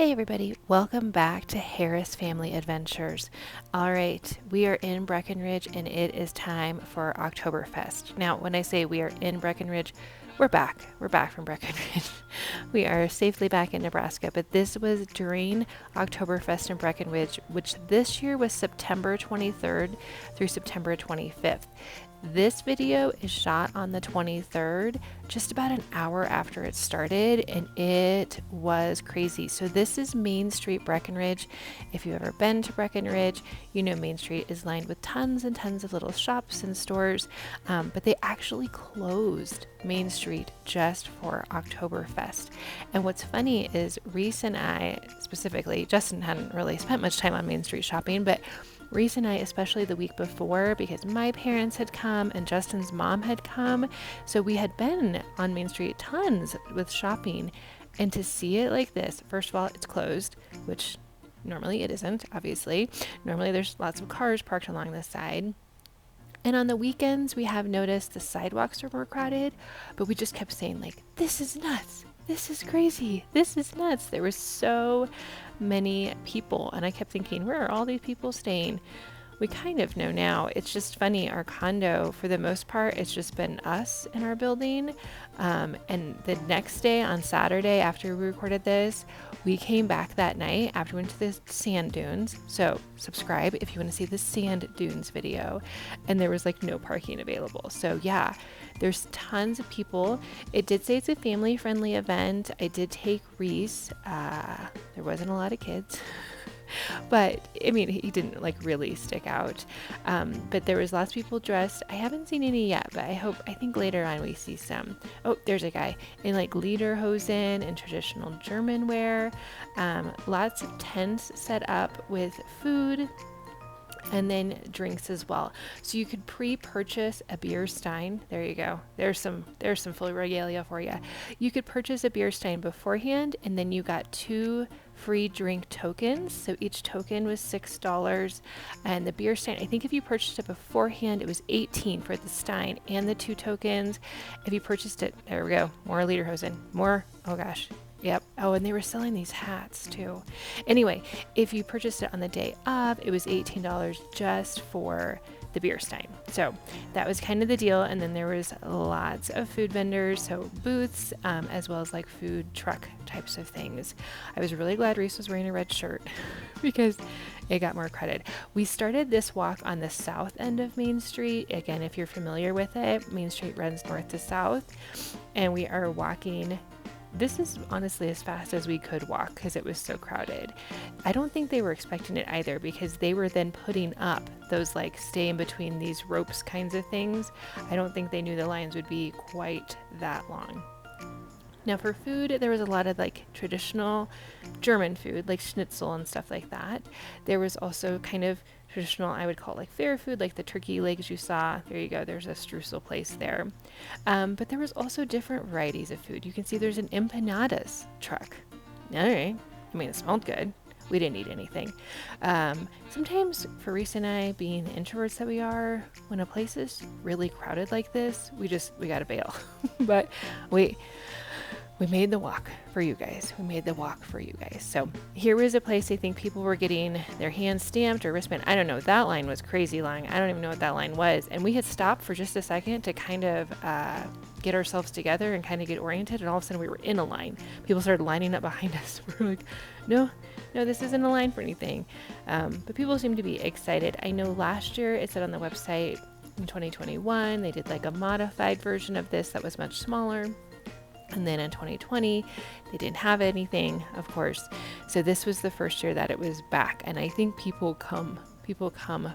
Hey everybody, welcome back to Harris Family Adventures. All right, we are in Breckenridge and it is time for Oktoberfest. Now, when I say we are in Breckenridge, we're back. We're back from Breckenridge. We are safely back in Nebraska, but this was during Oktoberfest in Breckenridge, which this year was September 23rd through September 25th. This video is shot on the 23rd, just about an hour after it started, and it was crazy. So this is Main Street, Breckenridge. If you've ever been to Breckenridge, you know Main Street is lined with tons and tons of little shops and stores, but they actually closed Main Street just for Oktoberfest. And what's funny is Reese and I, specifically, Justin hadn't really spent much time on Main Street shopping, but Reese and I, especially the week before, because my parents had come and Justin's mom had come, so we had been on Main Street tons with shopping. And to see it like this, first of all, it's closed, which normally it isn't, obviously. Normally there's lots of cars parked along the side. And on the weekends, we have noticed the sidewalks are more crowded, but we just kept saying, like, this is nuts. This is crazy. This is nuts. There were so many people. And I kept thinking, where are all these people staying? We kind of know now. It's just funny. Our condo, for the most part, it's just been us in our building. And the next day, on Saturday, after we recorded this, we came back that night after we went to the sand dunes. So subscribe if you want to see the sand dunes video. And there was like no parking available. So yeah, there's tons of people. It did say it's a family friendly event. I did take Reese. There wasn't a lot of kids. But I mean, he didn't like really stick out. But there was lots of people dressed. I haven't seen any yet, but I think later on we see some. Oh, there's a guy in like lederhosen and traditional German wear. Lots of tents set up with food and then drinks as well. So you could pre-purchase a beer stein. There you go. There's some full regalia for you. You could purchase a beer stein beforehand, and then you got 2 free drink tokens. So each token was $6, and the beer stein, I think if you purchased it beforehand, it was $18 for the stein and the 2 tokens. If you purchased it, there we go. More lederhosen. More. Oh gosh. Yep. Oh, and they were selling these hats too. Anyway, if you purchased it on the day of, it was $18 just for the beer stein. So that was kind of the deal. And then there was lots of food vendors, so booths, as well as like food truck types of things. I was really glad Reese was wearing a red shirt because it got more credit. We started this walk on the south end of Main Street. Again, if you're familiar with it, Main Street runs north to south, and we are walking. This is honestly as fast as we could walk because it was so crowded. I don't think they were expecting it either, because they were then putting up those like stay in between these ropes kinds of things. I don't think they knew the lines would be quite that long. Now for food, there was a lot of like traditional German food, like schnitzel and stuff like that. There was also kind of traditional, I would call it like fair food, like the turkey legs you saw. There you go. There's a streusel place there. But there was also different varieties of food. You can see there's an empanadas truck. All right. I mean, it smelled good. We didn't eat anything. Sometimes for Reese and I, being the introverts that we are, when a place is really crowded like this, we got to bail. But we made the walk for you guys. So here was a place I think people were getting their hands stamped or wristband. I don't know. That line was crazy long. I don't even know what that line was. And we had stopped for just a second to kind of get ourselves together and kind of get oriented. And all of a sudden we were in a line. People started lining up behind us. We were like, no, this isn't a line for anything. But people seem to be excited. I know last year it said on the website in 2021, they did like a modified version of this that was much smaller. And then in 2020, they didn't have anything, of course. So this was the first year that it was back. And I think people come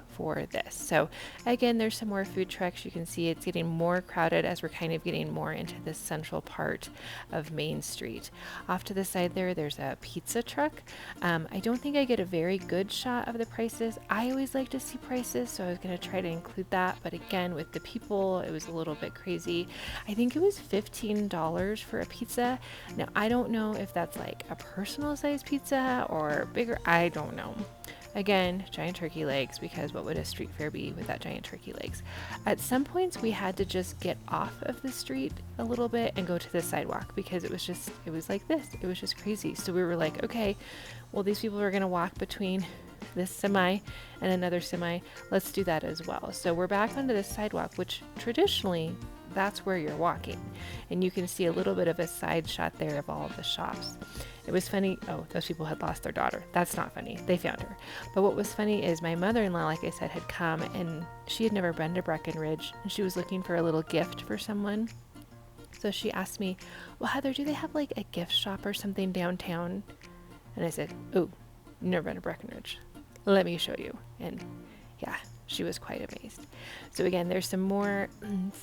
for this. So again, there's some more food trucks. You can see it's getting more crowded as we're kind of getting more into the central part of Main Street. Off to the side there's a pizza truck. I don't think I get a very good shot of the prices. I always like to see prices, so I was going to try to include that. But again, with the people, it was a little bit crazy. I think it was $15 for a pizza. Now, I don't know if that's like a personal size pizza or bigger. I don't know. Again, giant turkey legs, because what would a street fair be without giant turkey legs? At some points, we had to just get off of the street a little bit and go to the sidewalk because it was like this. It was just crazy. So we were like, okay, well, these people are going to walk between this semi and another semi. Let's do that as well. So we're back onto the sidewalk, which traditionally that's where you're walking. And you can see a little bit of a side shot there of all of the shops. It was funny. Oh, those people had lost their daughter. That's not funny. They found her. But what was funny is my mother-in-law, like I said, had come and she had never been to Breckenridge and she was looking for a little gift for someone. So she asked me, well, Heather, do they have like a gift shop or something downtown? And I said, oh, never been to Breckenridge. Let me show you. And yeah, she was quite amazed. So again, there's some more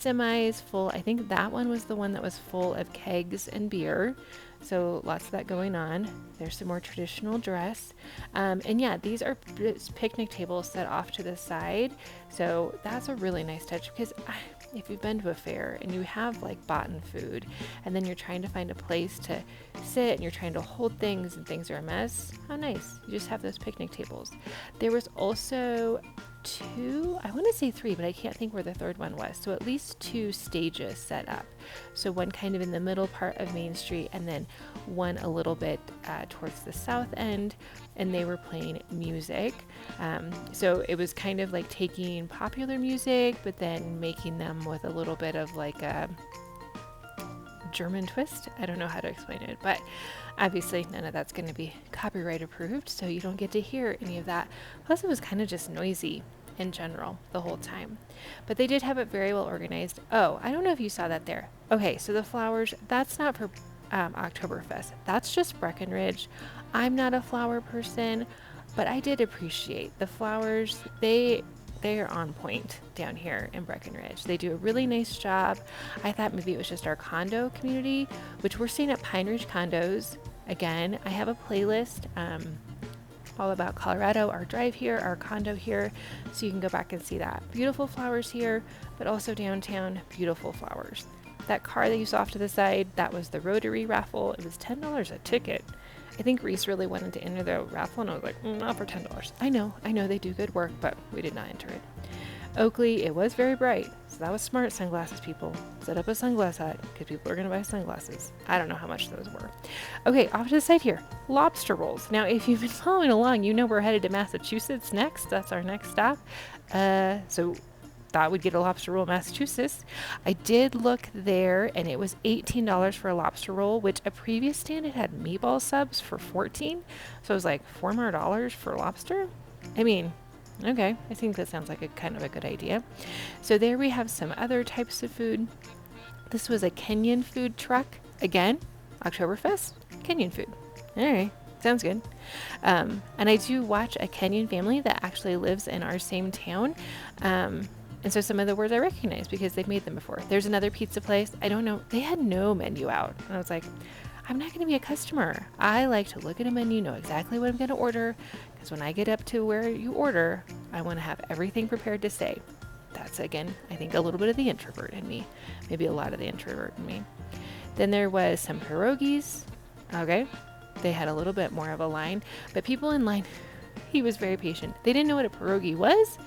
semis full. I think that one was the one that was full of kegs and beer. So lots of that going on. There's some more traditional dress. And yeah, these are picnic tables set off to the side. So that's a really nice touch because if you've been to a fair and you have like bought food and then you're trying to find a place to sit and you're trying to hold things and things are a mess, how nice. You just have those picnic tables. There was also two, I want to say three, but I can't think where the third one was. So at least two stages set up. So one kind of in the middle part of Main Street and then one a little bit towards the south end, and they were playing music. So it was kind of like taking popular music, but then making them with a little bit of like a German twist. I don't know how to explain it, but obviously none of that's going to be copyright approved, so you don't get to hear any of that. Plus it was kind of just noisy in general the whole time, but they did have it very well organized. Oh, I don't know if you saw that there. Okay, so the flowers, that's not for Oktoberfest. That's just Breckenridge. I'm not a flower person, but I did appreciate the flowers. They are on point down here in Breckenridge. They do a really nice job. I thought maybe it was just our condo community, which we're staying at Pine Ridge Condos. Again, I have a playlist all about Colorado, our drive here, our condo here, so you can go back and see that. Beautiful flowers here, but also downtown, beautiful flowers. That car that you saw off to the side, that was the Rotary raffle. It was $10 a ticket. I think Reese really wanted to enter the raffle, and I was like, not for $10. I know, they do good work, but we did not enter it. Oakley, it was very bright, so that was smart, sunglasses people. Set up a sunglass hut, because people are going to buy sunglasses. I don't know how much those were. Okay, off to the side here, lobster rolls. Now, if you've been following along, you know we're headed to Massachusetts next. That's our next stop. So thought we'd get a lobster roll in Massachusetts. I did look there, and it was $18 for a lobster roll, which a previous stand it had meatball subs for $14. So it was like $4 more for lobster. I mean, okay, I think that sounds like a kind of a good idea. So there we have some other types of food. This was a Kenyan food truck. Again, Oktoberfest, Kenyan food. All right, sounds good. And I do watch a Kenyan family that actually lives in our same town. And so some of the words I recognize because they've made them before. There's another pizza place. I don't know. They had no menu out. And I was like, I'm not going to be a customer. I like to look at a menu, know exactly what I'm going to order. Because when I get up to where you order, I want to have everything prepared to say. That's, again, I think a little bit of the introvert in me. Maybe a lot of the introvert in me. Then there was some pierogies. Okay. They had a little bit more of a line. But people in line, he was very patient. They didn't know what a pierogi was.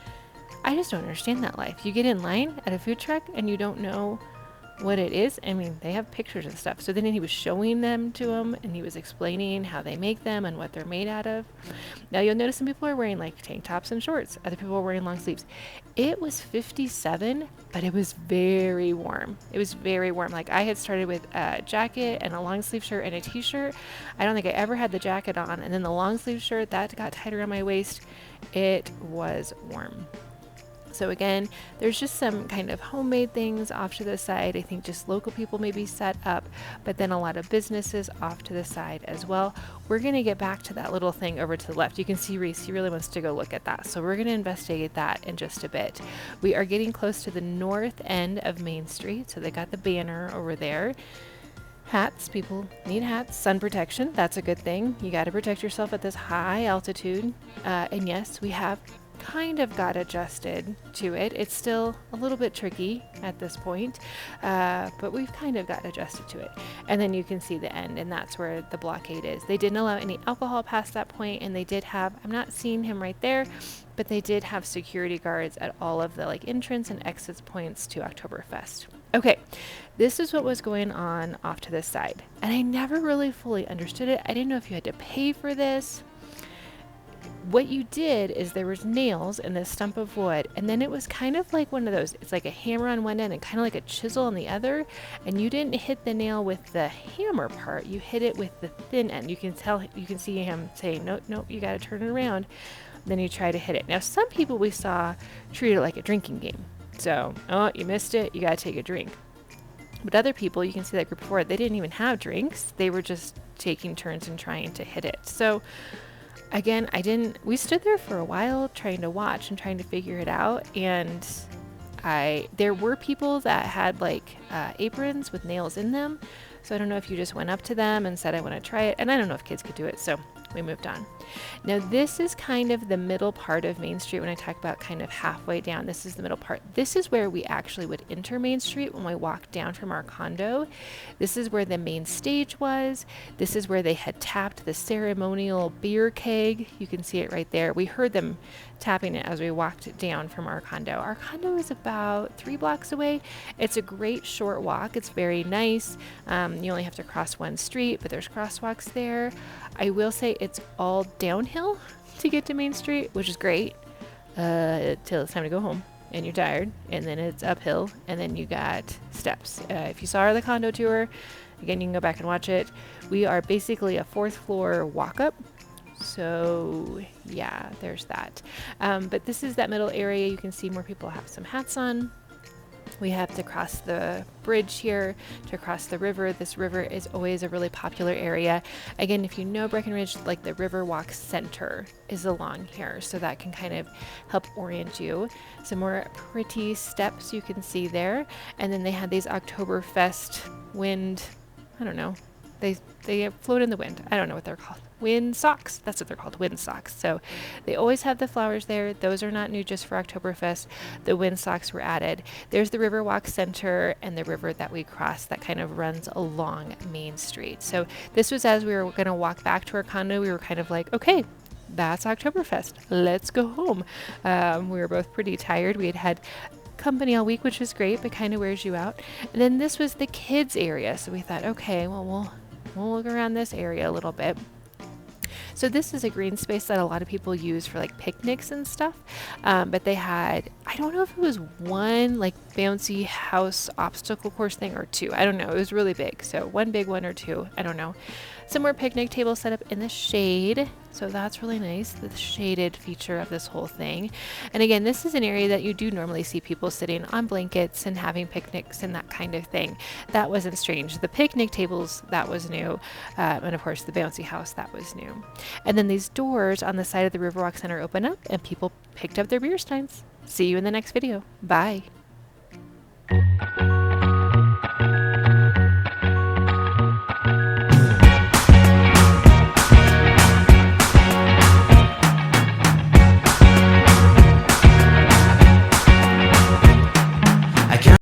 I just don't understand that life. You get in line at a food truck and you don't know what it is. I mean, they have pictures and stuff. So then he was showing them to them and he was explaining how they make them and what they're made out of. Now you'll notice some people are wearing like tank tops and shorts. Other people are wearing long sleeves. It was 57, but it was very warm. It was very warm. Like I had started with a jacket and a long sleeve shirt and a t-shirt. I don't think I ever had the jacket on. And then the long sleeve shirt, that got tight around my waist. It was warm. So again, there's just some kind of homemade things off to the side. I think just local people maybe set up, but then a lot of businesses off to the side as well. We're going to get back to that little thing over to the left. You can see Reese, he really wants to go look at that. So we're going to investigate that in just a bit. We are getting close to the north end of Main Street. So they got the banner over there. Hats, people need hats. Sun protection, that's a good thing. You got to protect yourself at this high altitude. And yes, we have kind of got adjusted to it. It's still a little bit tricky at this point, but we've kind of got adjusted to it. And then you can see the end, and that's where the blockade is. They didn't allow any alcohol past that point, and they did have, I'm not seeing him right there, but they did have security guards at all of the like entrance and exit points to Oktoberfest. Okay, this is what was going on off to this side, and I never really fully understood it. I didn't know if you had to pay for this. What you did is there was nails in this stump of wood, and then it was kind of like one of those, it's like a hammer on one end and kind of like a chisel on the other, and you didn't hit the nail with the hammer part, you hit it with the thin end. You can see him saying, no, you got to turn it around. Then you try to hit it. Now, some people we saw treat it like a drinking game. So, oh, you missed it, you got to take a drink. But other people, you can see that group before, they didn't even have drinks. They were just taking turns and trying to hit it. So, again, we stood there for a while trying to watch and trying to figure it out. And there were people that had like aprons with nails in them. So I don't know if you just went up to them and said, I want to try it. And I don't know if kids could do it. So we moved on. Now this is kind of the middle part of Main Street. When I talk about kind of halfway down, this is the middle part. This is where we actually would enter Main Street when we walked down from our condo. This is where the main stage was. This is where they had tapped the ceremonial beer keg. You can see it right there. We heard them tapping it as we walked down from our condo. Our condo is about 3 blocks away. It's a great short walk. It's very nice. You only have to cross one street, but there's crosswalks there. I will say it's all downhill to get to Main Street, which is great, till it's time to go home and you're tired, and then it's uphill, and then you got steps. If you saw the condo tour, again, you can go back and watch it. We are basically a 4th floor walk up. So yeah, there's that. But this is that middle area. You can see more people have some hats on. We have to cross the bridge here to cross the river. This river is always a really popular area. Again, if you know Breckenridge, like the Riverwalk Center is along here, so that can kind of help orient you. Some more pretty steps you can see there. And then they had these Oktoberfest wind, I don't know, they float in the wind. I don't know what they're called. Wind socks. That's what they're called, wind socks. So they always have the flowers there. Those are not new just for Oktoberfest. The wind socks were added. There's the Riverwalk Center and the river that we crossed that kind of runs along Main Street. So this was as we were going to walk back to our condo. We were kind of like, okay, that's Oktoberfest. Let's go home. We were both pretty tired. We had company all week, which was great, but kind of wears you out. And then this was the kids area. So we thought, okay, well, we'll look around this area a little bit. So this is a green space that a lot of people use for like picnics and stuff. But they had, I don't know if it was one like bouncy house obstacle course thing or 2. I don't know. It was really big. So one big one or 2. I don't know. Some more picnic tables set up in the shade. So that's really nice, the shaded feature of this whole thing. And again, this is an area that you do normally see people sitting on blankets and having picnics and that kind of thing. That wasn't strange. The picnic tables, that was new. And of course, the bouncy house, that was new. And then these doors on the side of the Riverwalk Center open up and people picked up their beer steins. See you in the next video. Bye.